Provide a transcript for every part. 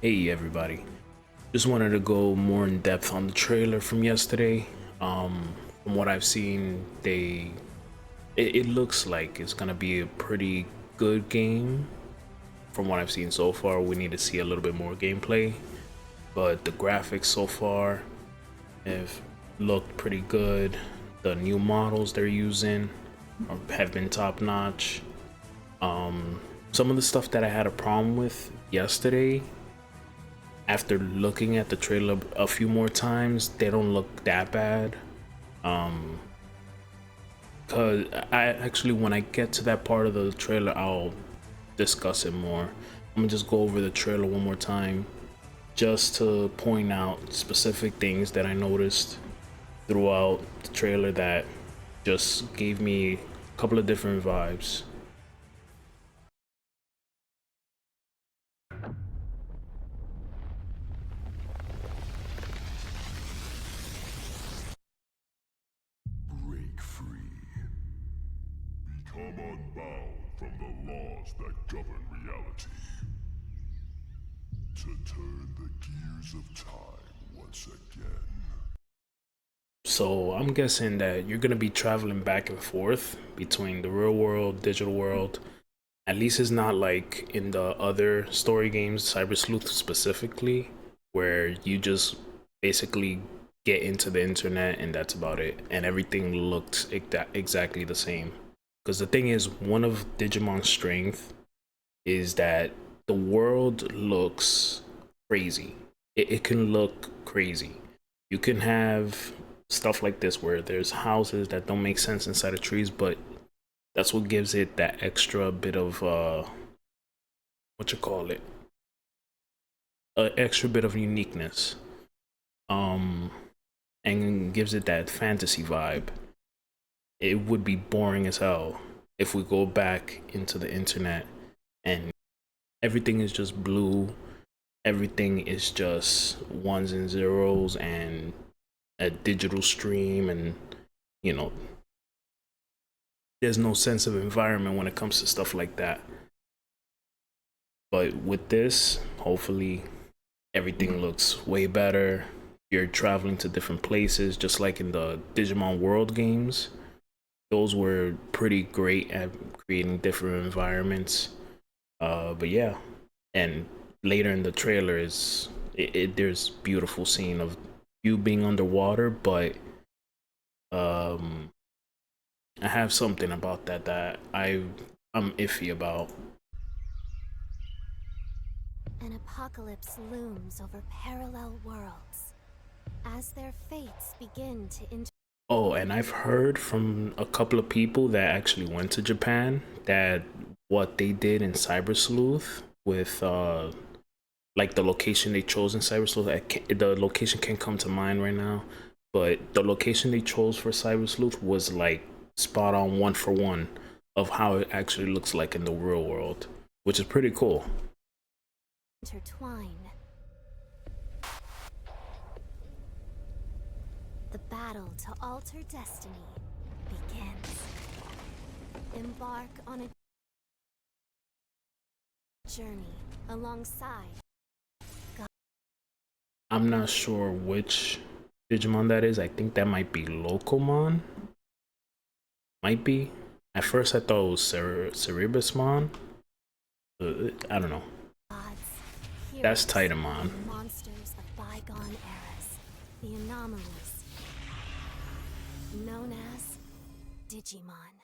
Hey everybody, just wanted to go more in depth on the trailer from yesterday. From what I've seen, it looks like it's gonna be a pretty good game. From what I've seen so far, we need to see a little bit more gameplay, but the graphics so far have looked pretty good. The new models they're using have been top notch. Some of the stuff that I had a problem with yesterday, after looking at the trailer a few more times, they don't look that bad. Cause I actually, when I get to that part of the trailer, I'll discuss it more. I'm gonna just go over the trailer one more time, just to point out specific things that I noticed throughout the trailer that just gave me a couple of different vibes. Break free. Become unbound from the laws that govern reality. To turn the gears of time once again. So I'm guessing that you're gonna be traveling back and forth between the real world, digital world. At least it's not like in the other story games, Cyber Sleuth specifically, where you just basically get into the internet and that's about it, and everything looked exactly the same. Because the thing is, one of Digimon's strength is that the world looks crazy. It can look crazy. You can have stuff like this where there's houses that don't make sense inside of trees, but that's what gives it that extra bit of what you call it, an extra bit of uniqueness, um and gives it that fantasy vibe. It would be boring as hell if we go back into the internet and everything is just blue, everything is just ones and zeros and a digital stream, and you know there's no sense of environment when it comes to stuff like that. But with this, hopefully everything looks way better. You're traveling to different places, just like in the Digimon World games. Those were pretty great at creating different environments. But yeah, and later in the trailer is there's beautiful scene of you being underwater, but um, I have something about that I'm iffy about. An apocalypse looms over parallel worlds as their fates begin to Oh, and I've heard from a couple of people that actually went to Japan that what they did in Cyber Sleuth with like the location they chose in Cyber Sleuth, the location can't come to mind right now, but the location they chose for Cyber Sleuth was like spot on, one for one of how it actually looks like in the real world, which is pretty cool. intertwine. The battle to alter destiny begins. Embark on a journey alongside. I'm not sure which Digimon that is. I think that might be Locomon. Might be. At first I thought it was Cerebusmon. I don't know. Gods, That's heroes, Titamon. and monsters of bygone eras. The anomalies known as Digimon.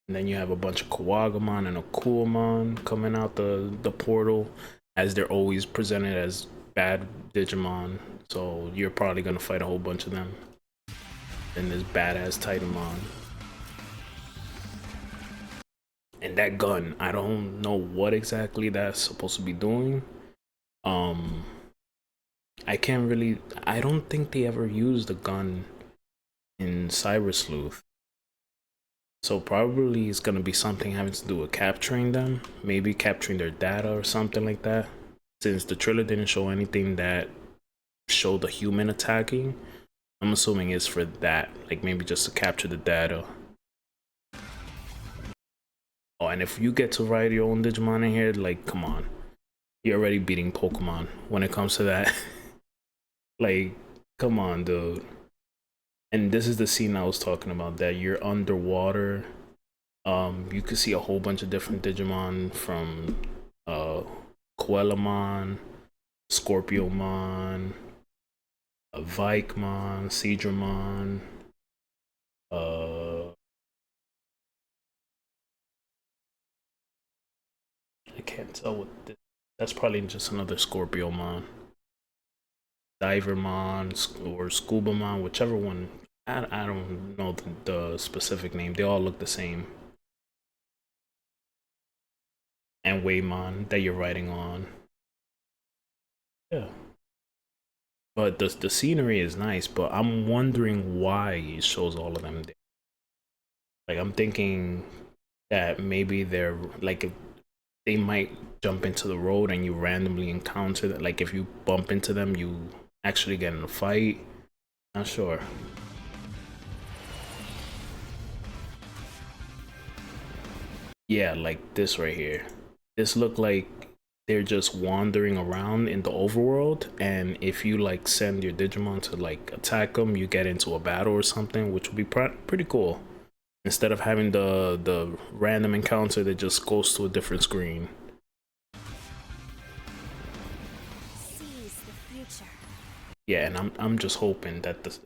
And then you have a bunch of Kawagamon and Akuamon coming out the portal, as they're always presented as bad Digimon. So you're probably gonna fight a whole bunch of them. And this badass Titamon. And that gun, I don't know what exactly that's supposed to be doing. Um, I don't think they ever used the gun in Cyber Sleuth. So probably it's gonna be something having to do with capturing them, maybe capturing their data or something like that. Since the trailer didn't show anything that showed the human attacking, I'm assuming it's for that, like maybe just to capture the data. Oh, and if you get to ride your own Digimon in here, like, come on, you're already beating Pokemon when it comes to that. Like, come on, dude. And this is the scene I was talking about, that you're underwater. You could see a whole bunch of different Digimon from uh Quellamon, Scorpiomon, Vikemon, Seadramon, uh I can't tell what this, that's probably just another Scorpiomon. Divermon or Scubamon, whichever one. I don't know the specific name. They all look the same. And Waymon that you're riding on. Yeah. But the scenery is nice, but I'm wondering why it shows all of them there. Like I'm thinking that maybe they're like if they might jump into the road and you randomly encounter that. Like if you bump into them, you actually get in a fight. Not sure. Yeah, like this right here. This look like they're just wandering around in the overworld, and if you like send your Digimon to like attack them, you get into a battle or something, which would be pretty cool. Instead of having the random encounter that just goes to a different screen. Seize the future. Yeah, and I'm just hoping that the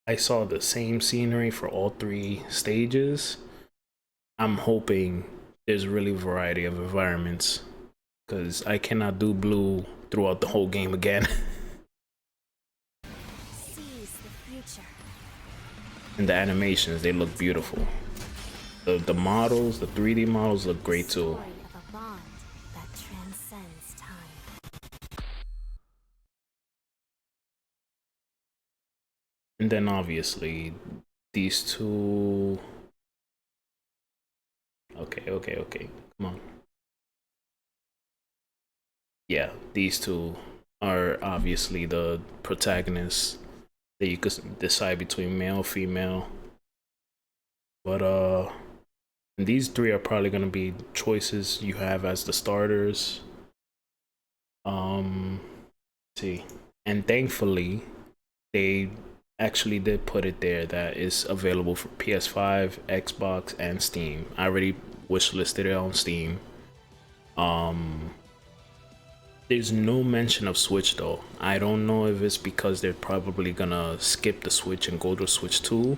I saw the same scenery for all three stages. I'm hoping there's really variety of environments because I cannot do blue throughout the whole game again. Seize the future. And the animations, they look beautiful. The models, the 3D models look great too. Story of a bond that transcends time. And then obviously these two. Okay. Come on. Yeah, these two are obviously the protagonists that you could decide between male, female. But these three are probably gonna be choices you have as the starters. Um, see, and thankfully they actually did put it there that is available for PS5, Xbox, and Steam. I already wishlisted it on Steam. Um, there's no mention of Switch though. I don't know if it's because they're probably gonna skip the Switch and go to Switch 2.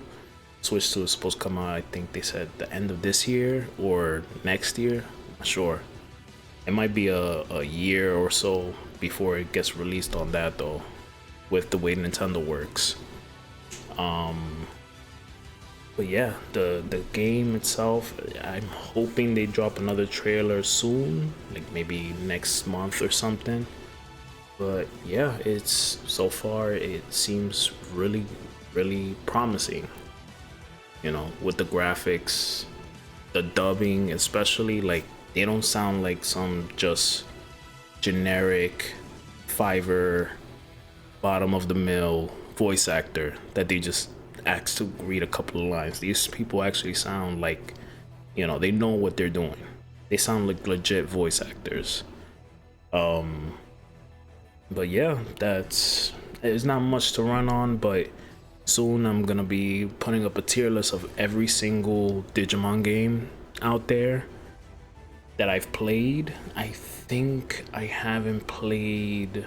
Switch 2 is supposed to come out, I think they said the end of this year or next year. I'm not sure. It might be a year or so before it gets released on that though, with the way Nintendo works. But yeah, the game itself, I'm hoping they drop another trailer soon, like maybe next month or something. But yeah, it's so far it seems really promising. You know, with the graphics, the dubbing especially, like they don't sound like some just generic Fiverr bottom of the mill voice actor that they just asked to read a couple of lines. These people actually sound like, you know, they know what they're doing. They sound like legit voice actors. But yeah, there's not much to run on, but soon I'm gonna be putting up a tier list of every single Digimon game out there that I've played. I think I haven't played.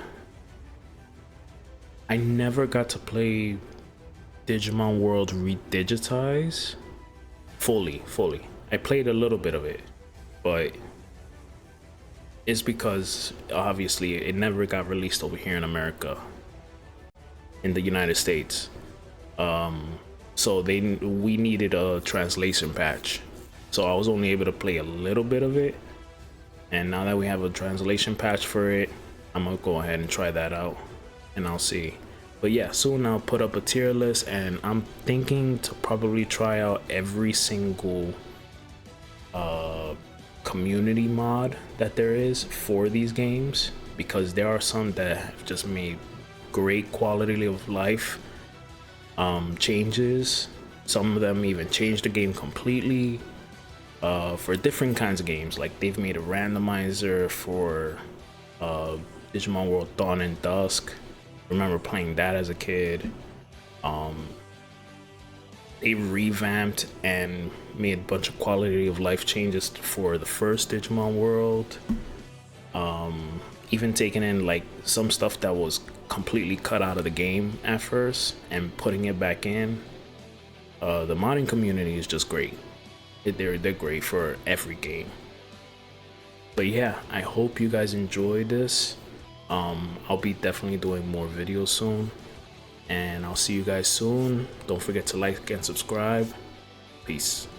I never got to play Digimon World Redigitize fully. I played a little bit of it, but it's because obviously it never got released over here in America, in the United States. So we needed a translation patch. So I was only able to play a little bit of it. And now that we have a translation patch for it, I'm gonna go ahead and try that out and I'll see. But yeah, soon I'll put up a tier list and I'm thinking to probably try out every single community mod that there is for these games, because there are some that have just made great quality of life changes. Some of them even changed the game completely. for different kinds of games. Like they've made a randomizer for Digimon World Dawn and Dusk. Remember playing that as a kid. They revamped and made a bunch of quality of life changes for the first Digimon World. Even taking in like some stuff that was completely cut out of the game at first and putting it back in. The modding community is just great. They're great for every game. But yeah, I hope you guys enjoyed this. I'll be definitely doing more videos soon, and I'll see you guys soon. Don't forget to like and subscribe. Peace.